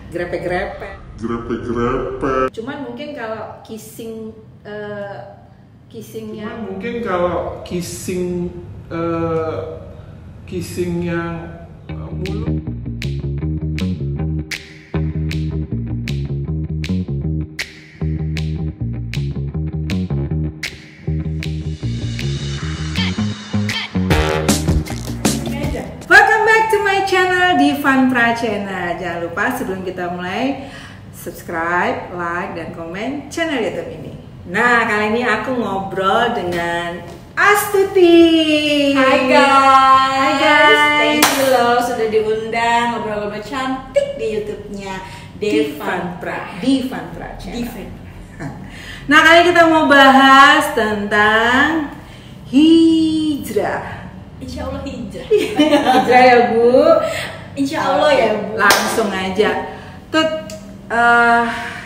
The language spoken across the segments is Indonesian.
grepe-grepe. Cuman mungkin kalau kissingnya kissing yang mulut. Welcome back to my channel di Vanpra Channel. Jangan lupa sebelum kita mulai subscribe, like, dan komen channel YouTube ini. Nah, kali ini aku ngobrol dengan Astuti. Hai guys. Hai guys. Thank you loh sudah diundang ngobrol-ngobrol cantik di YouTube-nya Di Vanpra. Channel. Nah, kali ini kita mau bahas tentang hijrah. Insya Allah hijrah. Hijrah ya Bu. Insya Allah ya Bu. Langsung aja. Tut,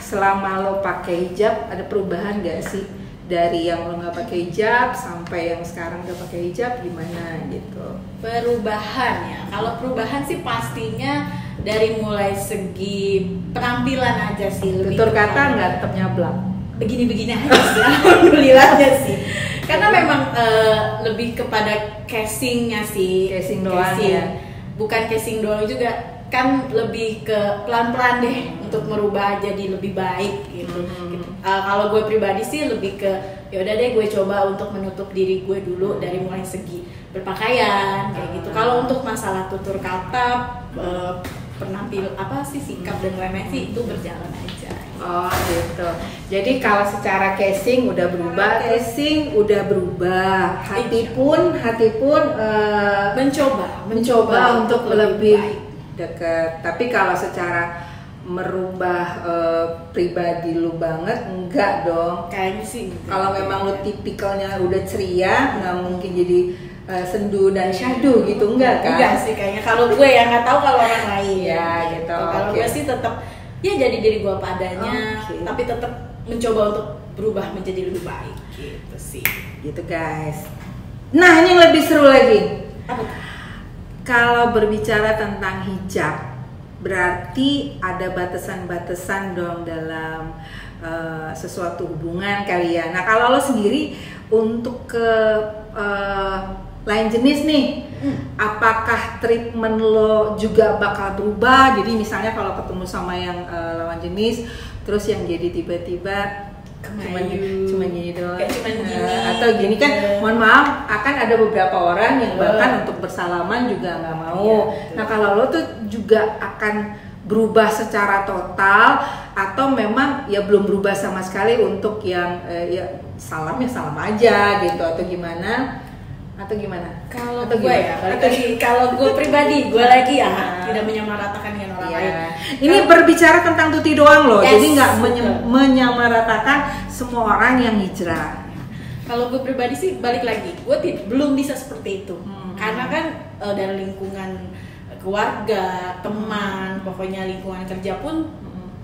selama lo pakai hijab ada perubahan gak sih? Dari yang lo nggak pakai hijab sampai yang sekarang udah pakai hijab gimana gitu? Perubahan ya. Kalau perubahan sih pastinya dari mulai segi penampilan aja sih. Tutur kata nggak tetap nyablak. Begini-begini aja sih. Alhamdulillahnya sih. Karena memang lebih kepada casingnya sih. Casing doang ya. Bukan casing doang juga, kan lebih ke pelan-pelan deh untuk merubah jadi lebih baik gitu. Kalau gue pribadi sih lebih ke ya udah deh gue coba untuk menutup diri gue dulu dari mulai segi berpakaian kayak gitu. Kalau untuk masalah tutur kata, sikap dan lain-lain sih itu berjalan aja. Oh gitu. Jadi kalau secara casing udah berubah, hati pun mencoba untuk lebih dekat. Tapi kalau secara merubah pribadi lu banget enggak dong. Kayaknya sih. Kalau memang lu tipikalnya udah ceria, nggak mungkin jadi sendu dan syahdu gitu enggak kan? Enggak sih kayaknya. Kalau gue ya nggak tahu kalau orang lain. Ya gitu. Kalau gue sih tetap ya jadi diri gue padanya, tapi tetap mencoba untuk berubah menjadi lebih baik gitu sih. Gitu guys. Nah ini yang lebih seru lagi. Apa? Kalau berbicara tentang hijab, berarti ada batasan-batasan dong dalam sesuatu hubungan kali ya. Nah kalau lo sendiri untuk ke lain jenis nih, apakah treatment lo juga bakal berubah? Jadi misalnya kalau ketemu sama yang lawan jenis, terus yang jadi tiba-tiba cuma gini doang, atau gini kan, mohon maaf, akan ada beberapa orang yang bahkan untuk bersalaman juga nggak mau. Nah kalau lo tuh juga akan berubah secara total atau memang ya belum berubah sama sekali untuk yang ya salam aja gitu atau gimana? Kalau gue ya, kalau gue pribadi, gue lagi ya tidak menyamaratakan dengan orang lain. Ini berbicara tentang Tuti doang loh, jadi nggak menyamaratakan semua orang yang hijrah. Kalau gue pribadi sih balik lagi, gue belum bisa seperti itu, karena kan dari lingkungan keluarga, teman, pokoknya lingkungan kerja pun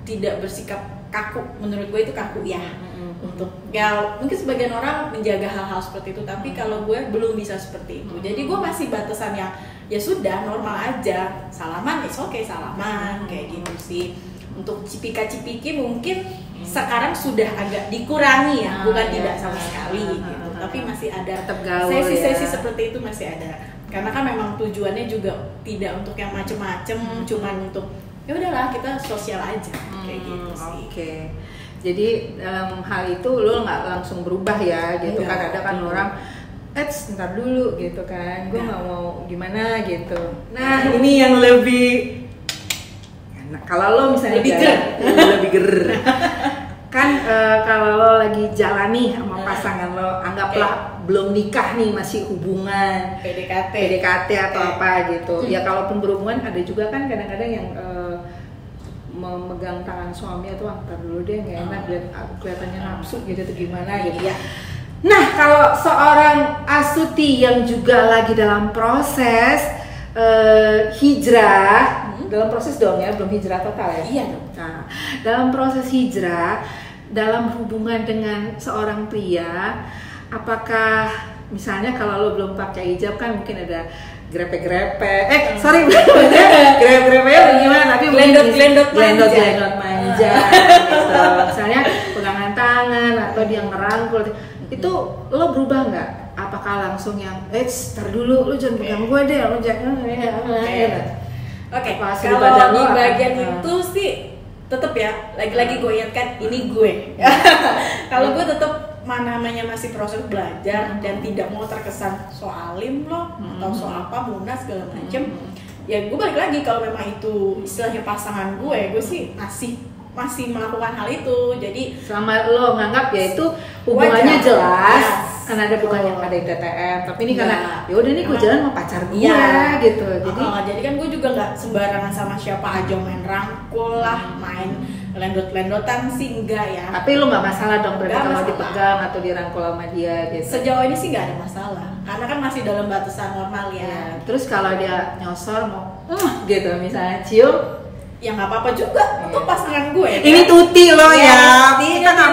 tidak bersikap kaku. Menurut gue itu kaku ya. Untuk ya mungkin sebagian orang menjaga hal-hal seperti itu, tapi kalau gue belum bisa seperti itu. Jadi gue masih batasan yang ya sudah normal aja, salaman salaman kayak gitu sih. Untuk cipika-cipiki mungkin sekarang sudah agak dikurangi ya, bukan tidak sama sekali gitu, tapi masih ada sesi-sesi seperti itu masih ada. Karena kan memang tujuannya juga tidak untuk yang macem-macem, cuman untuk ya udahlah kita sosial aja kayak gitu sih. Oke. Jadi hal itu lo nggak langsung berubah ya gitu kan, ada kan orang ntar dulu gitu kan, gue nggak mau gimana gitu. Nah ini yang lebih enak kalau lo misalnya lebih ger kan kalau lo lagi jalan nih sama pasangan lo, anggaplah belum nikah nih, masih hubungan PDKT atau apa gitu. Ya kalaupun berhubungan ada juga kan kadang-kadang yang memegang tangan suami atau antar dulu deh, nggak enak kelihatannya nafsu gitu atau gimana gitu ya. Nah kalau seorang Astuti yang juga lagi dalam proses hijrah, dalam proses dong ya, belum hijrah total ya? Iya dong. Nah, dalam proses hijrah, dalam hubungan dengan seorang pria, apakah misalnya kalau lo belum pakai hijab kan mungkin ada grepe-grepe, grepe-grepe gimana? Tapi Glendot manja gitu. Misalnya pegangan tangan atau dia ngerangkul, itu lo berubah nggak? Apakah langsung yang tar dulu, lo jangan pegang gue deh, lo jangan Oke, kalau di bagian itu sih tetap ya, lagi-lagi gue ingatkan ini gue. Kalau gue tetap namanya masih proses belajar dan tidak mau terkesan soalim loh atau soal apa munas segala macem. Ya gue balik lagi, kalau memang itu istilahnya pasangan gue sih masih melakukan hal itu. Jadi selama lo nganggap ya itu hubungannya jelas, karena ada bukan yang ada TTM, tapi ini karena ya udah nih gue jalan sama pacar gue gitu. Jadi kan gue juga nggak sembarangan sama siapa aja main rangkul lah, main lendot-lendotan sih enggak ya. Tapi lo nggak masalah dong berarti kalau dipegang atau dirangkul sama dia gitu. Sejauh ini sih nggak ada masalah, karena kan masih dalam batasan normal ya. Terus kalau dia nyosor mau gitu misalnya cium, ya nggak apa-apa juga, itu pasangan gue. Ini tuti lo ya. Kita nggak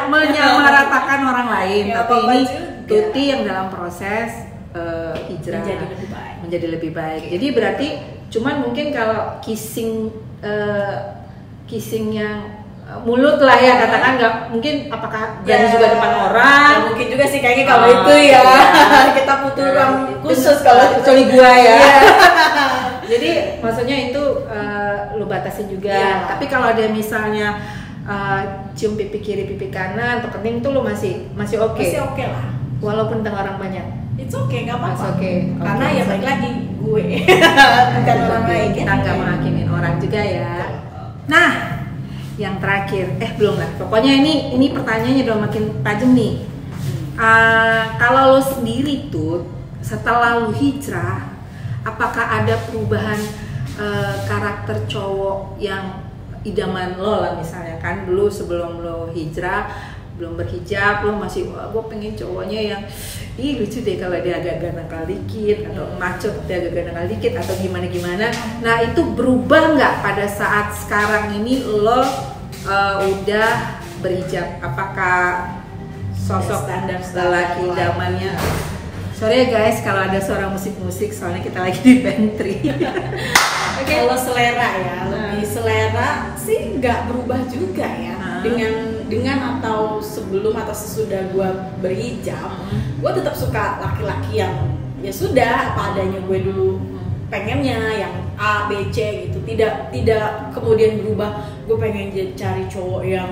menyamaratakan orang lain, ya, tapi ini juga. tuti yang dalam proses hijrah menjadi lebih baik. Jadi berarti cuman mungkin kalau kissing yang mulut lah ya katakan, nggak mungkin apakah berani juga depan orang. Ya, mungkin juga sih kayaknya kalau itu ya kita butuh ruang khusus kalau kecuali gua ya. Jadi maksudnya itu lu batasi juga. Tapi kalau dia misalnya cium pipi kiri pipi kanan atau kening tuh lu masih oke. Masih oke lah. Walaupun tengah orang banyak. It's okay, nggak apa-apa. Karena ya balik lagi gue bukan orang lain. Kita nggak menghakimin orang juga ya. Nah, yang terakhir, belum lah. Pokoknya ini pertanyaannya udah makin tajam nih. Kalau lo sendiri tuh setelah lo hijrah, apakah ada perubahan karakter cowok yang idaman lo lah, misalnya kan dulu sebelum lo hijrah belum berhijab lo masih gue pengen cowoknya yang lucu deh kalau dia agak nakal dikit atau maco dia agak nakal dikit atau gimana. Nah itu berubah nggak pada saat sekarang ini lo udah berhijab? Apakah sosok lelaki idamannya? Sorry ya guys kalau ada suara musik soalnya kita lagi di pantry. Kalau selera ya, lebih selera sih nggak berubah juga ya. Dengan atau sebelum atau sesudah gue berhijab, gue tetap suka laki-laki yang ya sudah apa adanya gue dulu pengennya, yang A, B, C gitu. Tidak kemudian berubah. Gue pengen cari cowok yang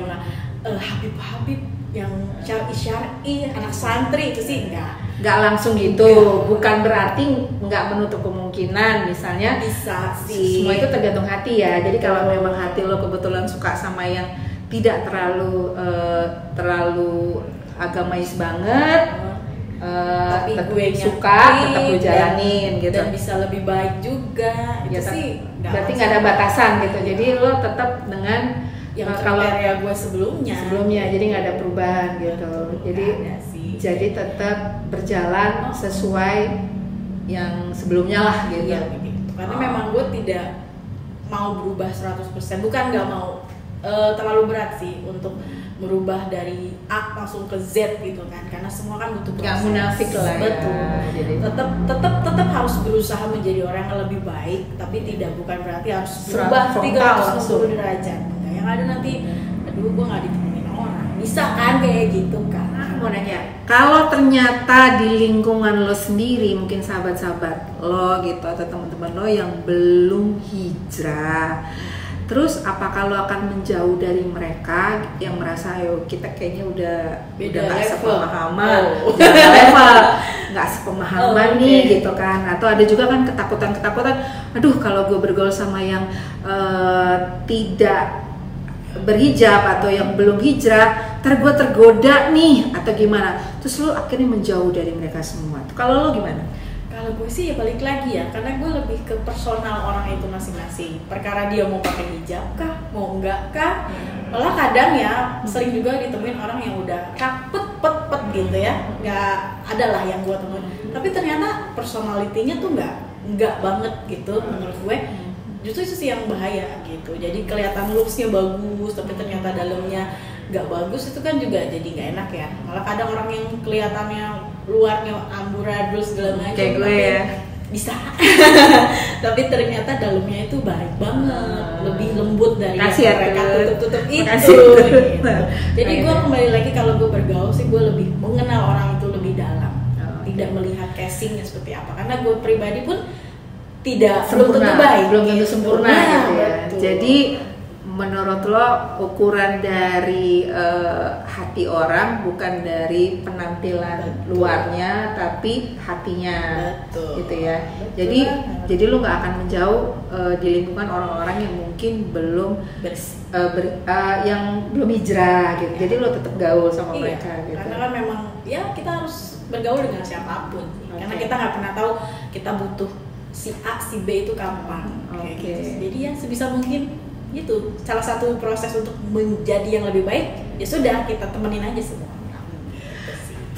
Habib yang syar'i, anak santri, itu sih nggak langsung gitu. Bukan berarti nggak menutup kemungkinan, misalnya bisa sih. Semua itu tergantung hati ya. Jadi kalau memang hati lo kebetulan suka sama yang tidak terlalu agamais banget, tapi gue suka tetap lo jalanin gitu. Dan bisa lebih baik juga. Ya, itu sih berarti nggak ada batasan gitu. Jadi lo tetap dengan yang kriteria gue sebelumnya, jadi nggak ada perubahan gitu. Jadi tetap berjalan sesuai yang sebelumnya lah gitu. Iya, gitu. Karena memang gue tidak mau berubah 100%, bukan nggak mau, terlalu berat sih untuk merubah dari A langsung ke Z gitu kan, karena semua kan butuh proses. Nggak munafik lah. Betul. Ya, jadi tetap harus berusaha menjadi orang yang lebih baik, tapi bukan berarti harus berubah 360 derajat. Yang ada nanti, aduh gue nggak ditemenin orang, bisa kan kayak gitu kan. Mau nanya, kalau ternyata di lingkungan lo sendiri, mungkin sahabat-sahabat lo gitu atau teman-teman lo yang belum hijrah, terus apakah lo akan menjauh dari mereka yang merasa ayo kita kayaknya udah nggak sepemahaman, nggak sepemahaman nih gitu kan? Atau ada juga kan ketakutan, aduh kalau gue bergaul sama yang tidak berhijab atau yang belum hijrah, gue tergoda nih atau gimana, terus lo akhirnya menjauh dari mereka semua. Kalau lo gimana? Kalau gue sih ya balik lagi ya, karena gue lebih ke personal orang itu masing-masing. Perkara dia mau pakai hijab kah, mau enggak kah. Malah kadang ya sering juga ditemuin orang yang udah pet gitu ya, nggak ada lah yang gue temuin. Tapi ternyata personalitinya tuh nggak banget gitu menurut gue. Justru itu sih yang bahaya gitu. Jadi kelihatan looksnya bagus, tapi ternyata dalamnya nggak bagus, itu kan juga jadi nggak enak ya. Malah kadang orang yang kelihatannya luarnya amburadul segala macam, kayak gue ya, bisa. Tapi ternyata dalamnya itu baik banget, lebih lembut dari yang mereka tutup-tutup itu gitu. Jadi gue kembali lagi, kalau gue bergaul sih gue lebih mengenal orang itu lebih dalam, tidak melihat casingnya seperti apa, karena gue pribadi pun tidak belum tentu baik, belum tentu sempurna gitu ya. Betul. Jadi menurut lo ukuran dari hati orang bukan dari penampilan luarnya, tapi hatinya, gitu ya. Jadi lo nggak akan menjauh di lingkungan orang-orang yang mungkin belum yang belum hijrah gitu. Jadi lo tetap gaul sama mereka gitu. Karena kan memang ya kita harus bergaul dengan siapapun, karena kita nggak pernah tahu kita butuh si A si B itu kapan. Kayak gitu. Jadi ya sebisa mungkin itu salah satu proses untuk menjadi yang lebih baik, ya sudah kita temenin aja semua orang.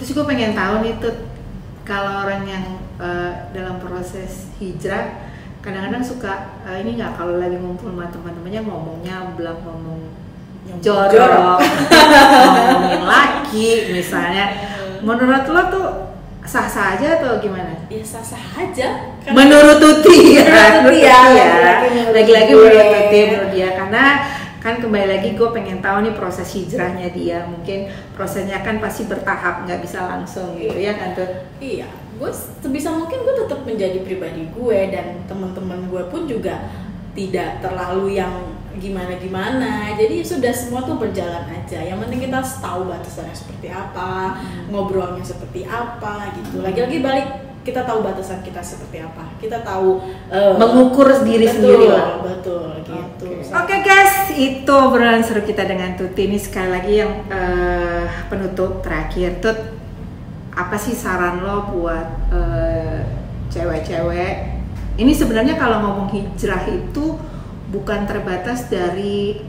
Terus gue pengen tahu nih Tut, kalau orang yang dalam proses hijrah kadang-kadang suka ini nggak, kalau lagi ngumpul sama teman-temannya ngomongnya belang, ngomong jorok, ngomongin laki misalnya, menurut lo tuh sah-sah aja atau gimana? Ya sah-sah aja. Menurut Tuti ya, lagi-lagi menurut Tuti, menurut dia, karena kan kembali lagi gue pengen tahu nih proses hijrahnya dia, mungkin prosesnya kan pasti bertahap, nggak bisa langsung gitu ya kan Tut? Iya, gue sebisa mungkin gue tetap menjadi pribadi gue, dan teman-teman gue pun juga tidak terlalu yang gimana-gimana. Jadi sudah semua tuh berjalan aja. Yang penting kita tahu batasannya seperti apa, ngobrolnya seperti apa gitu. Lagi-lagi balik, kita tahu batasan kita seperti apa. Kita tahu mengukur diri sendiri lah. Betul gitu. Oke guys, itu obrolan seru kita dengan Tuti. Ini sekali lagi yang penutup terakhir. Tut, apa sih saran lo buat cewek-cewek? Ini sebenarnya kalau ngomong hijrah itu bukan terbatas dari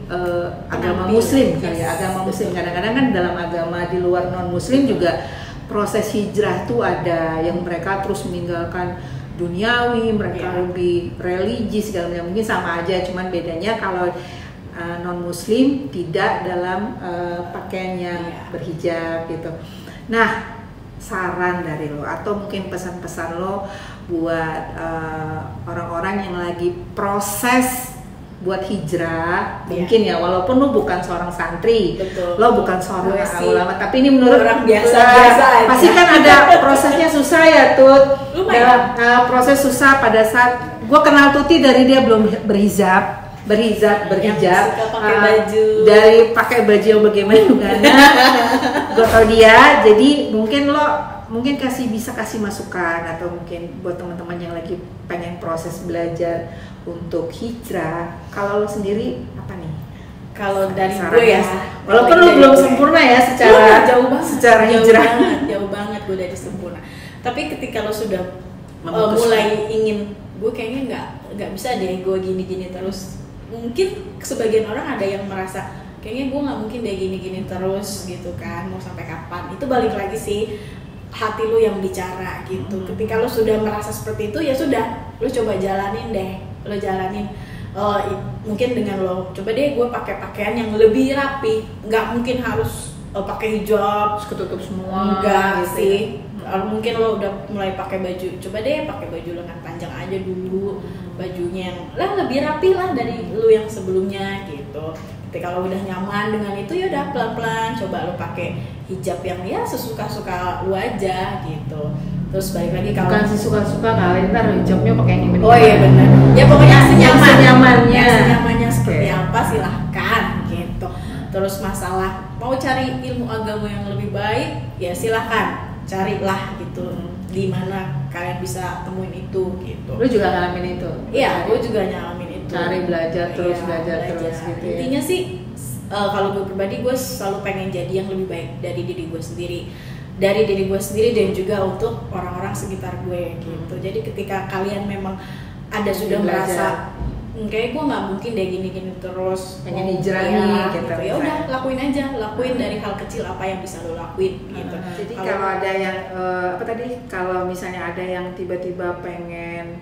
agama muslim kali ya, agama muslim. Kadang-kadang kan dalam agama di luar non muslim juga proses hijrah tuh ada yang mereka terus meninggalkan duniawi, mereka lebih religi segala macam. Mungkin sama aja, cuman bedanya kalau non muslim tidak dalam pakaian yang berhijab gitu. Nah, saran dari lo atau mungkin pesan-pesan lo buat orang-orang yang lagi proses buat hijrah, mungkin ya, walaupun lo bukan seorang santri, lo bukan seorang ulama, tapi ini menurut orang biasa pasti kan ada prosesnya susah ya Tut. Proses susah pada saat gue kenal Tuti dari dia belum berhijab, pakai baju, dari pakai baju yang bagaimana gue tau dia. Jadi mungkin bisa kasih masukan, atau mungkin buat teman-teman yang lagi pengen proses belajar untuk hijrah. Kalau lo sendiri apa nih? Kalau dari gue ya, walaupun lo belum sempurna ya secara hijrah, jauh banget gue dari sempurna. Tapi ketika lo sudah mulai ingin, gue kayaknya nggak bisa deh gue gini-gini terus. Mungkin sebagian orang ada yang merasa kayaknya gue nggak mungkin deh gini-gini terus gitu kan, mau sampai kapan? Itu balik lagi sih hati lu yang bicara gitu. Ketika lu sudah merasa seperti itu, ya sudah, lu coba jalanin deh, lu jalanin. Mungkin dengan lo coba deh gue pakai pakaian yang lebih rapi, nggak mungkin harus pakai hijab ketutup semua, enggak gitu sih. Mungkin lo udah mulai pakai baju, coba deh pakai baju lengan panjang aja dulu, bajunya yang lebih rapi lah dari lu yang sebelumnya gitu. Ketika lo udah nyaman dengan itu, ya udah pelan-pelan coba lo pakai hijab yang ya sesuka-suka lu aja gitu. Terus balik lagi, kalau bukan sesuka-suka kali, ntar hijabnya pakai yang gimana? Oh iya benar. Ya pokoknya senyamannya seperti apa silahkan gitu. Terus masalah mau cari ilmu agama yang lebih baik, ya silahkan carilah gitu. Di mana kalian bisa temuin itu gitu. Lu juga ngalamin itu? Iya, gue juga ngalamin itu. Cari belajar terus gitu. Intinya sih kalau gue pribadi, gue selalu pengen jadi yang lebih baik dari diri gue sendiri, dan juga untuk orang-orang sekitar gue gitu. Jadi ketika kalian memang ada sudah merasa kayak gue nggak mungkin deh gini-gini terus, pengen hijrah nih gitu, ya udah lakuin dari hal kecil apa yang bisa lo lakuin gitu. Jadi kalau ada yang kalau misalnya ada yang tiba-tiba pengen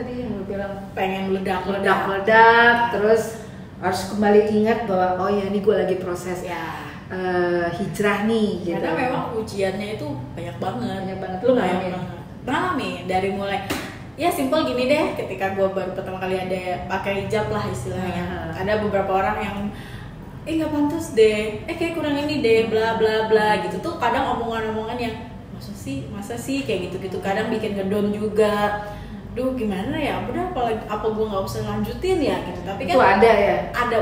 yang lo bilang, pengen meledak, terus harus kembali ingat bahwa oh ya ini gue lagi proses hijrah nih gitu. Karena memang ujiannya itu banyak banget. Lu ngalamin? Ngalamin dari mulai ya simpel gini deh, ketika gue baru pertama kali ada pakai hijab lah istilahnya, ada beberapa orang yang nggak pantas deh, kayak kurang ini deh, bla bla bla gitu tuh, kadang omongan-omongan yang masa sih kayak gitu-gitu, kadang bikin ngedon juga. Duh gimana ya, udah apa gue nggak usah lanjutin ya gitu. Tapi kan itu ada ya, ada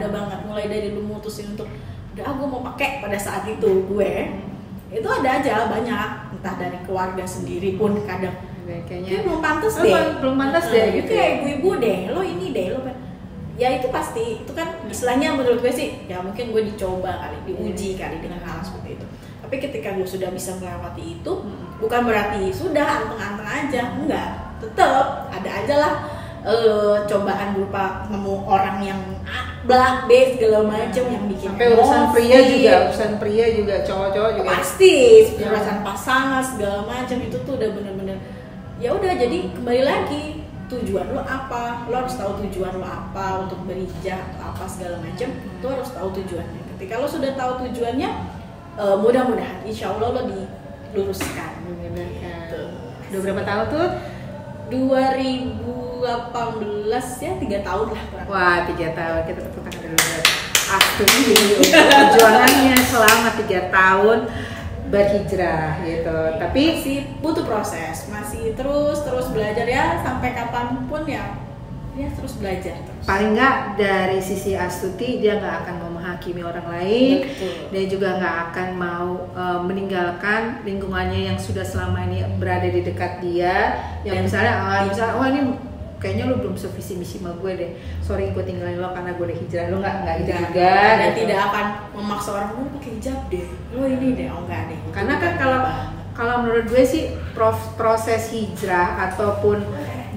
banget mulai dari lu mutusin untuk udah gue mau pakai pada saat itu itu ada aja banyak, entah dari keluarga sendiri pun kadang kayaknya belum pantas deh gitu, kayak ibu-ibu deh, lo ini deh lo, ya itu pasti itu kan istilahnya menurut gue sih ya mungkin gue dicoba kali, diuji kali dengan hal seperti itu. Tapi ketika gue sudah bisa melewati itu, bukan berarti sudah anteng-anteng aja, enggak, tetap ada aja lah cobaan berupa nemu orang yang A, B segala macam yang bikin sampai urusan pria juga cowok-cowok juga pasti urusan pasangan segala macam itu tuh udah bener-bener ya udah. Jadi kembali lagi, tujuan lo apa, lo harus tahu tujuan lo apa untuk berhijab atau apa segala macam, lo harus tahu tujuannya. Ketika lo sudah tahu tujuannya, mudah-mudahan insya Allah lo diluruskan. Gitu. Udah berapa tahun tuh? 2018 ya, 3 tahun lah. Wah 3 tahun, kita tepuk tangan dulu. Astuti perjuangannya selama 3 tahun berhijrah gitu. Tapi masih butuh proses, masih terus belajar ya, sampai kapanpun ya terus belajar terus. Paling nggak dari sisi Astuti, dia nggak akan mau menghakimi orang lain. Betul. Dia juga nggak akan mau meninggalkan lingkungannya yang sudah selama ini berada di dekat dia, yang misalnya ini kayaknya lo belum sevisi misi sama gue deh, sorry gue tinggalin lo karena gue udah hijrah. Lo nggak itu juga, dan tidak akan memaksa orang lo pakai hijab deh, lo ini deh, enggak deh. Karena kan kalau menurut gue sih proses hijrah ataupun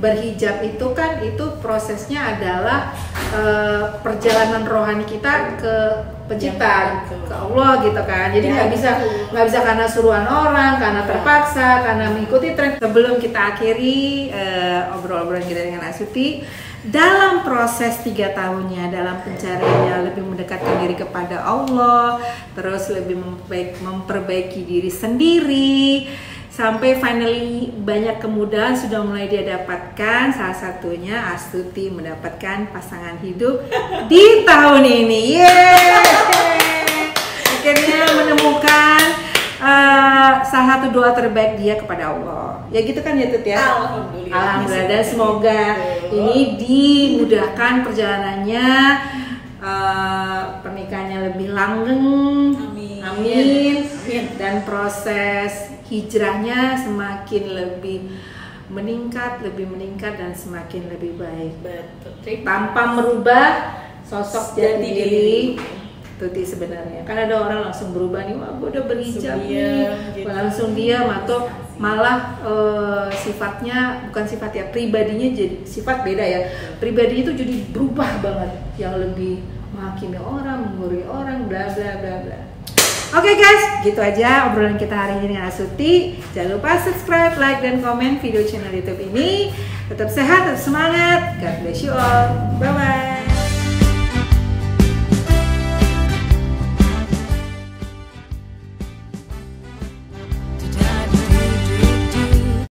berhijab itu kan, itu prosesnya adalah perjalanan rohani kita ke pencipta, ke Allah gitu kan. Jadi nggak bisa karena suruhan orang, karena terpaksa, karena mengikuti tren. Sebelum kita akhiri obrolan kita dengan Astuti, dalam proses 3 tahunnya dalam pencariannya lebih mendekatkan diri kepada Allah, terus lebih memperbaiki diri sendiri, sampai finally banyak kemudahan sudah mulai dia dapatkan. Salah satunya Astuti mendapatkan pasangan hidup di tahun ini. Yeay! Akhirnya menemukan salah satu doa terbaik dia kepada Allah. Ya gitu kan ya Tut ya? Alhamdulillah. Dan semoga ini dimudahkan perjalanannya, pernikahannya lebih langgeng. Amin. Dan proses hijrahnya semakin lebih meningkat dan semakin lebih baik. Betul. Tanpa merubah sosok jati diri Tuti sebenarnya. Kan ada orang langsung berubah nih, wah gue udah berhijab nih, gitu. Langsung dia atau malah sifatnya bukan sifat ya, pribadinya jadi sifat beda ya. Pribadinya itu jadi berubah banget, yang lebih menghakimi orang, menggurui orang, bla bla bla bla. Oke guys, gitu aja obrolan kita hari ini dengan Astuti. Jangan lupa subscribe, like, dan komen video channel YouTube ini. Tetap sehat, tetap semangat. God bless you all. Bye bye.